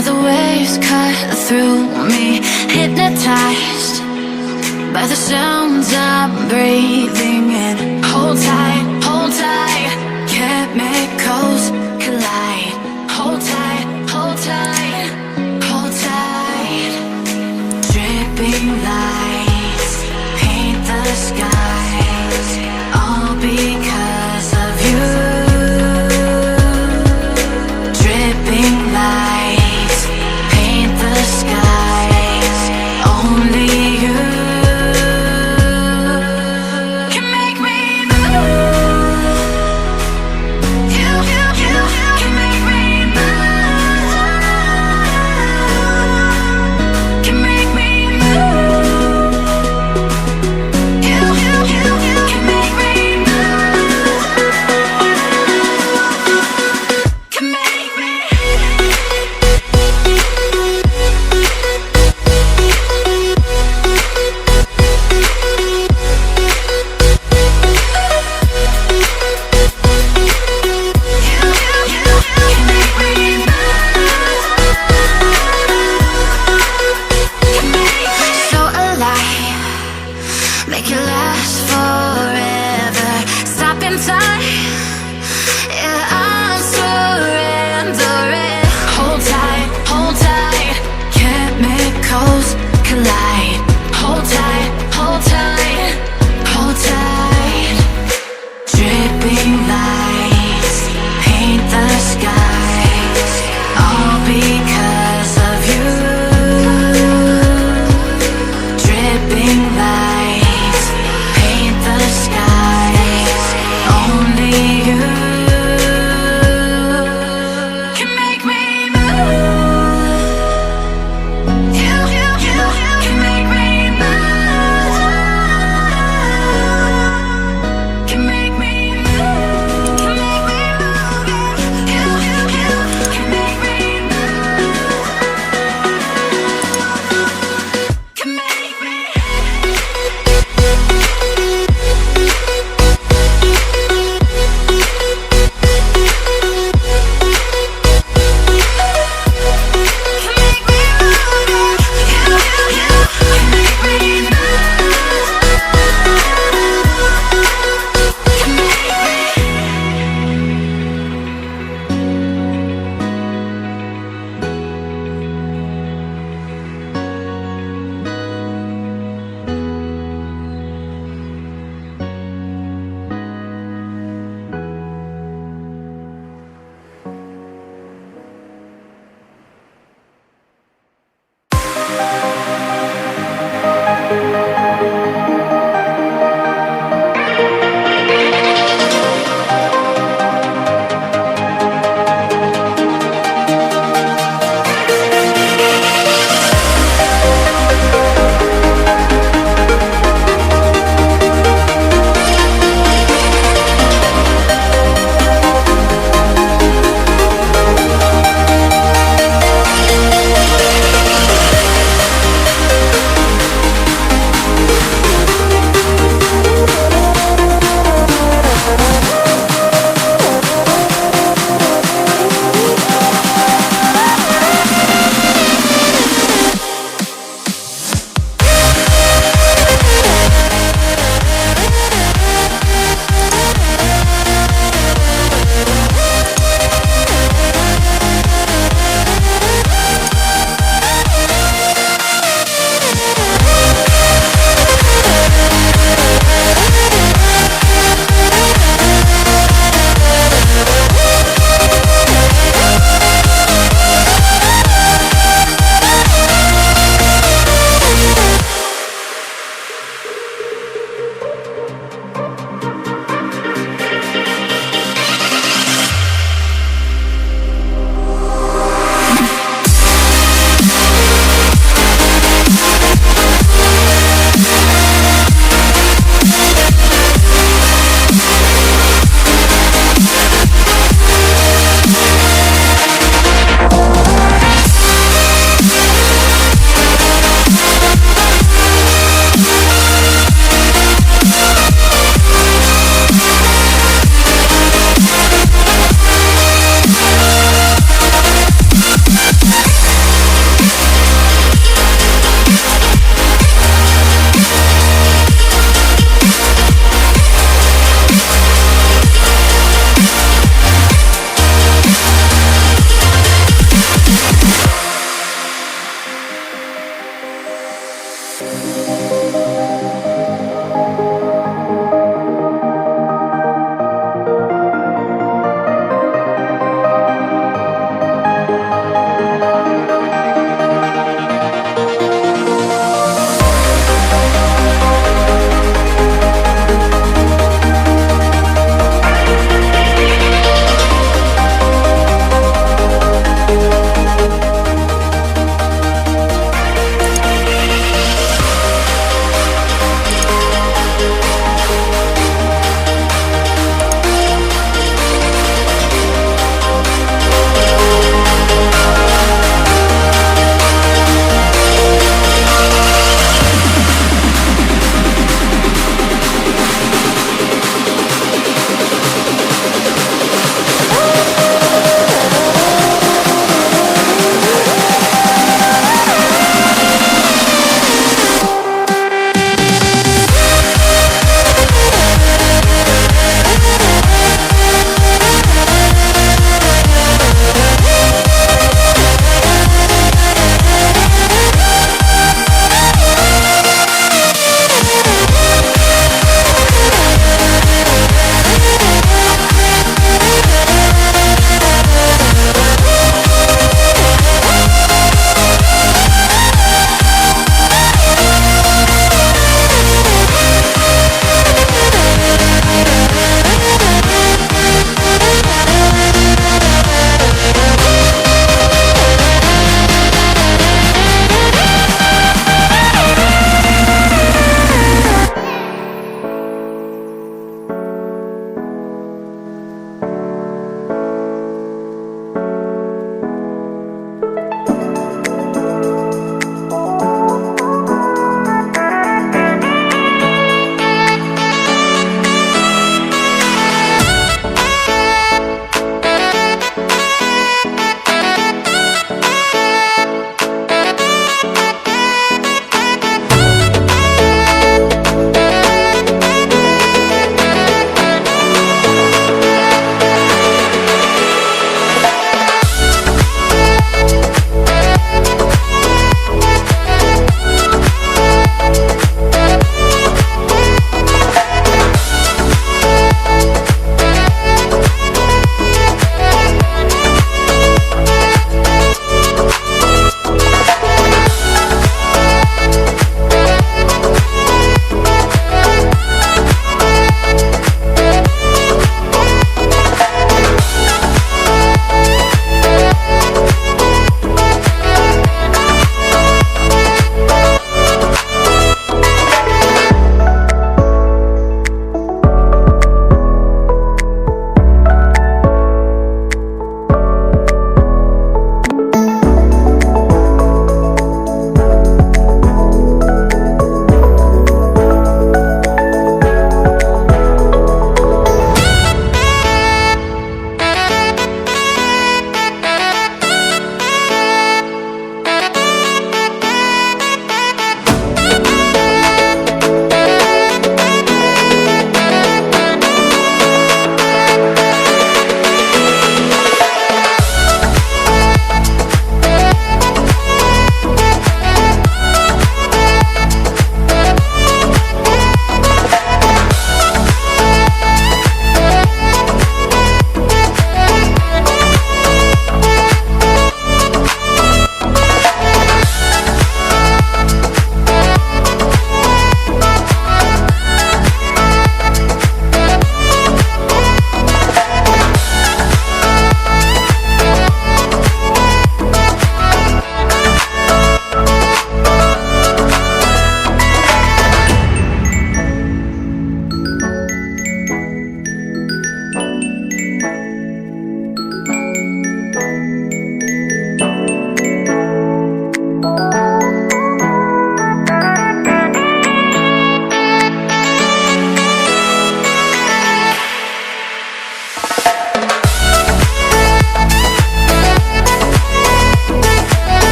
Hear the waves cut through me, hypnotized by the sounds I'm breathing in. Hold tight, chemicals collide. Hold tight, hold tight, hold tight. Dripping lights paint the skies, all because of you. Dripping lights paint the skies, only you can make me move. You can make me move. Can make me move. You can make me move.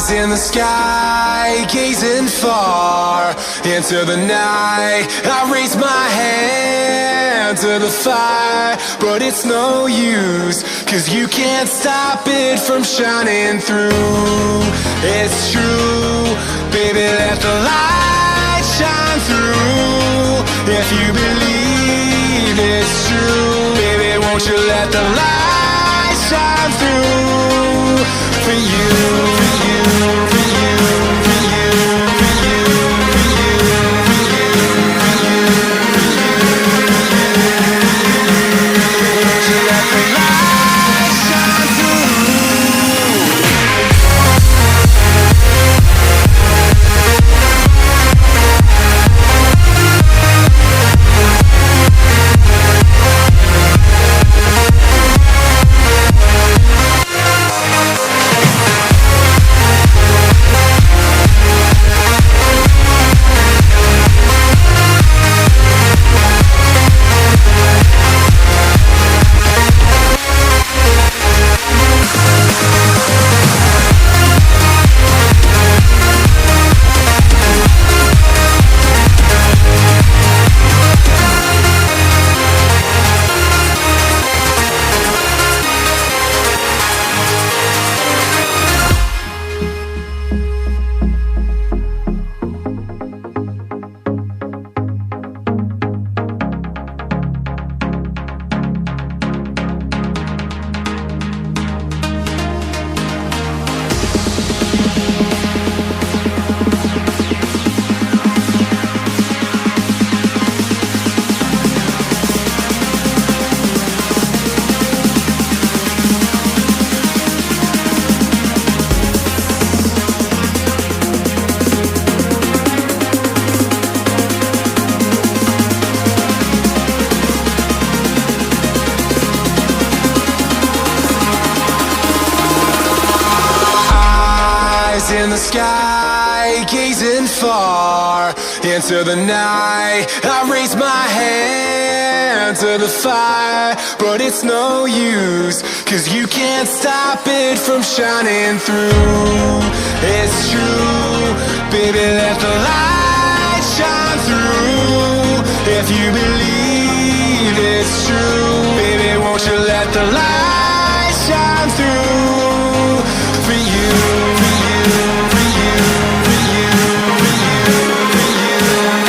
Eyes in the sky, gazing far into the night. I raise my hand to the fire, but it's no use, 'cause you can't stop it from shining through. It's true, baby, let the light shine through. If you believe it's true, baby, won't you let the light shine through for you, for you, for you, for you, for you, for you, for you, for you, won't you let the light shine through. In the sky, gazing far into the night. I raise my hand to the fire, but it's no use, 'cause you can't stop it from shining through. It's true, baby, let the light shine through. If you believe it's true, baby, won't you let the light shine through for you, for you, for you, for you, for you, for you, for you,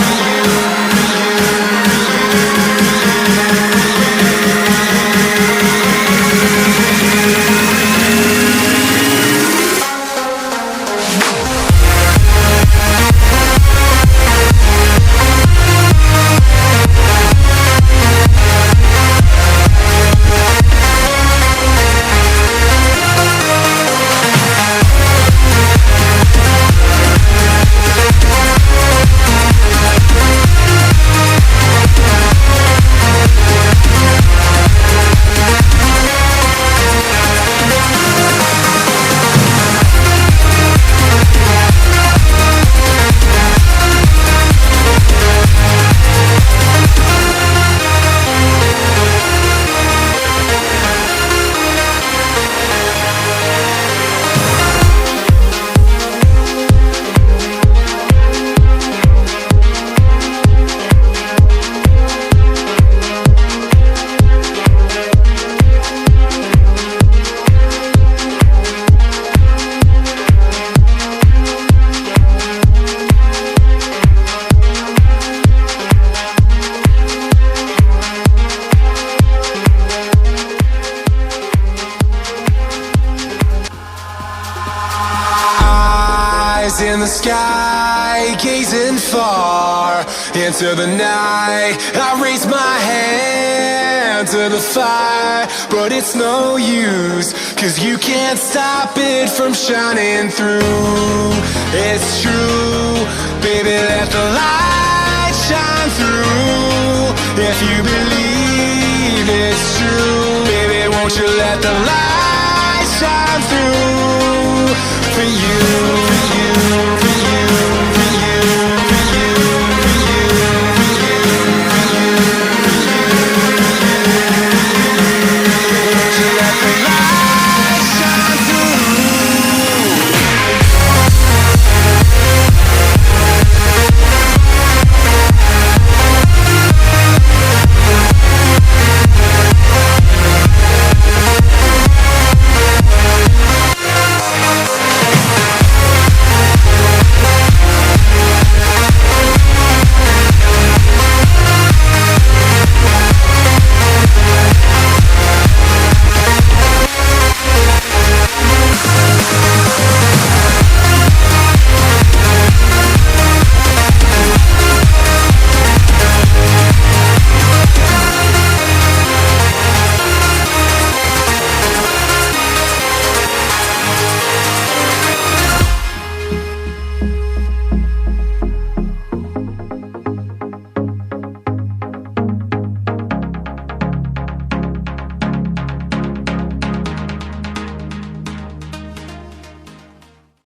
in the sky, gazing far into the night. I raise my hand to the fire, but it's no use, 'cause you can't stop it from shining through. It's true, baby, let the light shine through. If you believe it's true, baby, won't you let the light shine through for you.